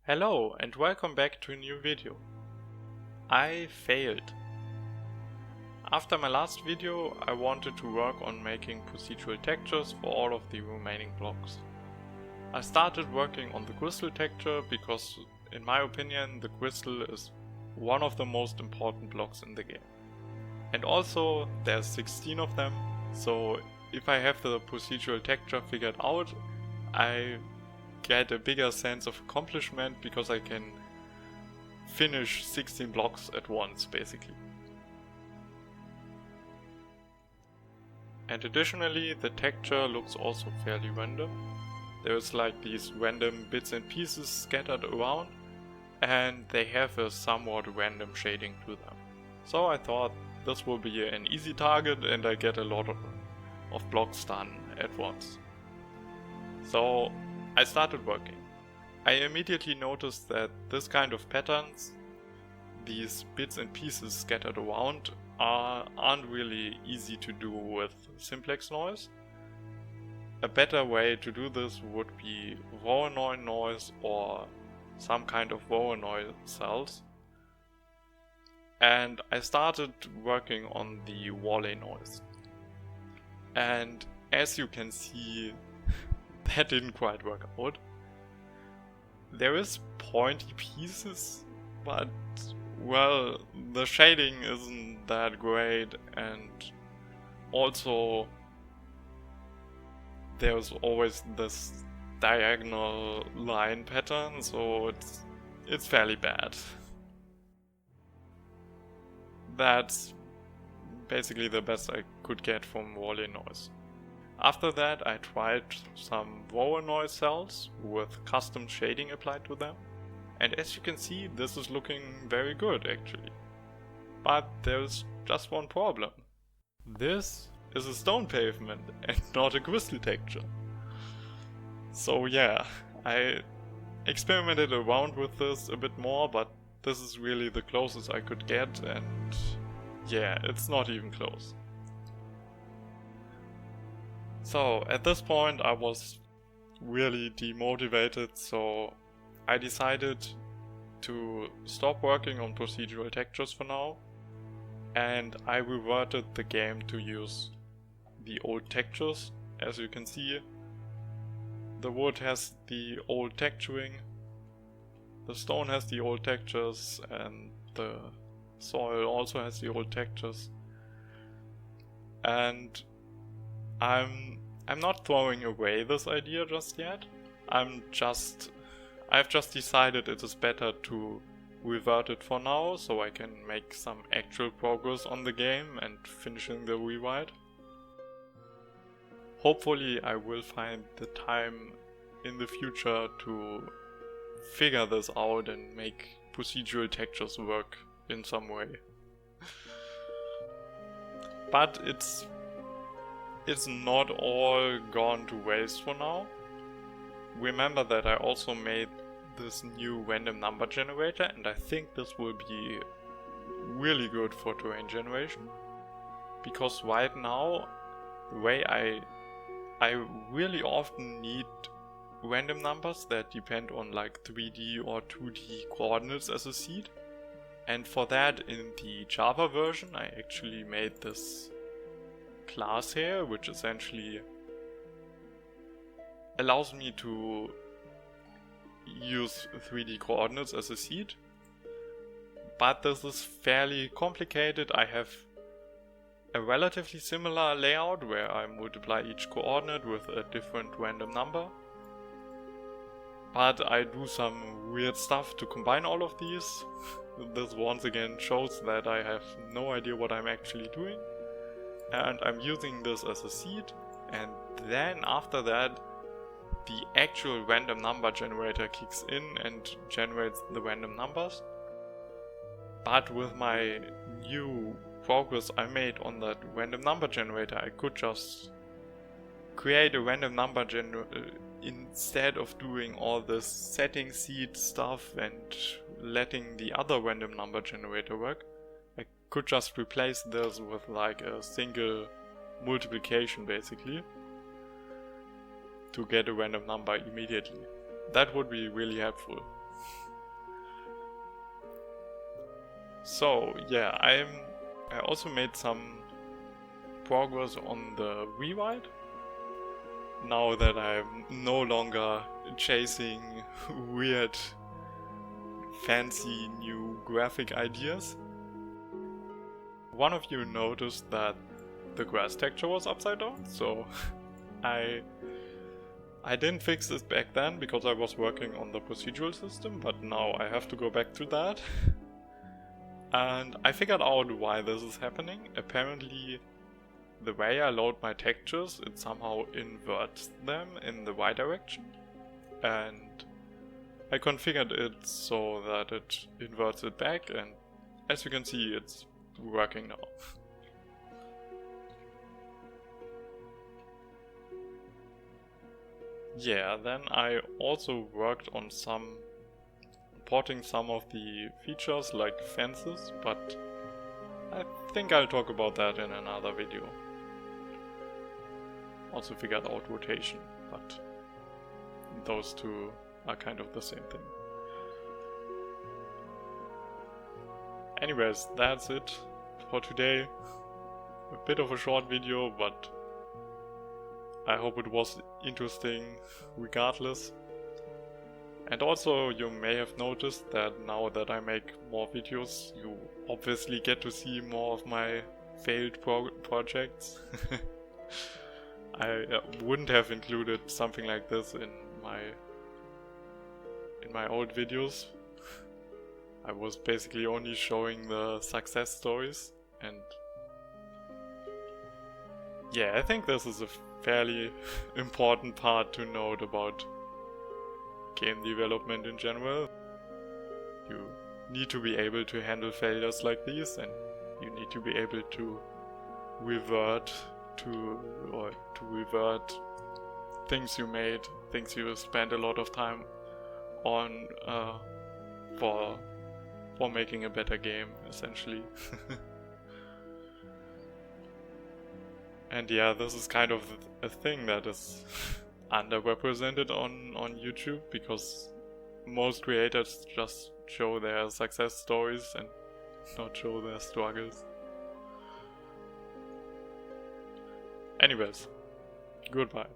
Hello and welcome back to a new video. I failed. After my last video I wanted to work on making procedural textures for all of the remaining blocks. I started working on the crystal texture because in my opinion the crystal is one of the most important blocks in the game. And also there's 16 of them, so if I have the procedural texture figured out, I get a bigger sense of accomplishment because I can finish 16 blocks at once basically. And additionally the texture looks also fairly random. There's like these random bits and pieces scattered around and they have a somewhat random shading to them. So I thought this will be an easy target and I get a lot of blocks done at once. So I started working. I immediately noticed that this kind of patterns, these bits and pieces scattered around, aren't really easy to do with simplex noise. A better way to do this would be Voronoi noise or some kind of Voronoi cells. And I started working on the Wally noise. And as you can see, that didn't quite work out. There is pointy pieces, but well, the shading isn't that great, and also there's always this diagonal line pattern, so it's fairly bad. That's basically the best I could get from Wally noise. After that I tried some Voronoi cells with custom shading applied to them, and as you can see this is looking very good actually. But there's just one problem. This is a stone pavement and not a crystal texture. So yeah, I experimented around with this a bit more, but this is really the closest I could get, and yeah, it's not even close. So at this point I was really demotivated, so I decided to stop working on procedural textures for now, and I reverted the game to use the old textures. As you can see, the wood has the old texturing, the stone has the old textures, and the soil also has the old textures. And I'm not throwing away this idea just yet. I've just decided it is better to revert it for now, so I can make some actual progress on the game and finishing the rewrite. Hopefully I will find the time in the future to figure this out and make procedural textures work in some way. But it's not all gone to waste for now. Remember that I also made this new random number generator, and I think this will be really good for terrain generation. Because right now, the way I really often need random numbers that depend on like 3D or 2D coordinates as a seed. And for that, in the Java version, I actually made this class here, which essentially allows me to use 3D coordinates as a seed. But this is fairly complicated. I have a relatively similar layout where I multiply each coordinate with a different random number. But I do some weird stuff to combine all of these. This once again shows that I have no idea what I'm actually doing. And I'm using this as a seed, and then after that the actual random number generator kicks in and generates the random numbers. But with my new progress I made on that random number generator, I could just create a random number instead of doing all this setting seed stuff and letting the other random number generator work. I could just replace this with like a single multiplication basically to get a random number immediately. That would be really helpful. So yeah, I also made some progress on the rewrite. Now that I'm no longer chasing weird, fancy new graphic ideas. One of you noticed that the grass texture was upside down, so I didn't fix this back then because I was working on the procedural system, but now I have to go back to that. And I figured out why this is happening. Apparently, the way I load my textures, it somehow inverts them in the y direction. And I configured it so that it inverts it back, and as you can see, it's working now. Yeah, then I also worked on porting some of the features like fences, but I think I'll talk about that in another video. Also figured out rotation, but those two are kind of the same thing. Anyways, that's it for today. A bit of a short video, but I hope it was interesting regardless. And also, you may have noticed that now that I make more videos, you obviously get to see more of my failed projects. I wouldn't have included something like this in my old videos. I was basically only showing the success stories, and yeah, I think this is a fairly important part to note about game development in general. You need to be able to handle failures like these, and you need to be able to revert things you made, things you spent a lot of time on for making a better game, essentially. And yeah, this is kind of a thing that is underrepresented on YouTube, because most creators just show their success stories and not show their struggles. Anyways, goodbye.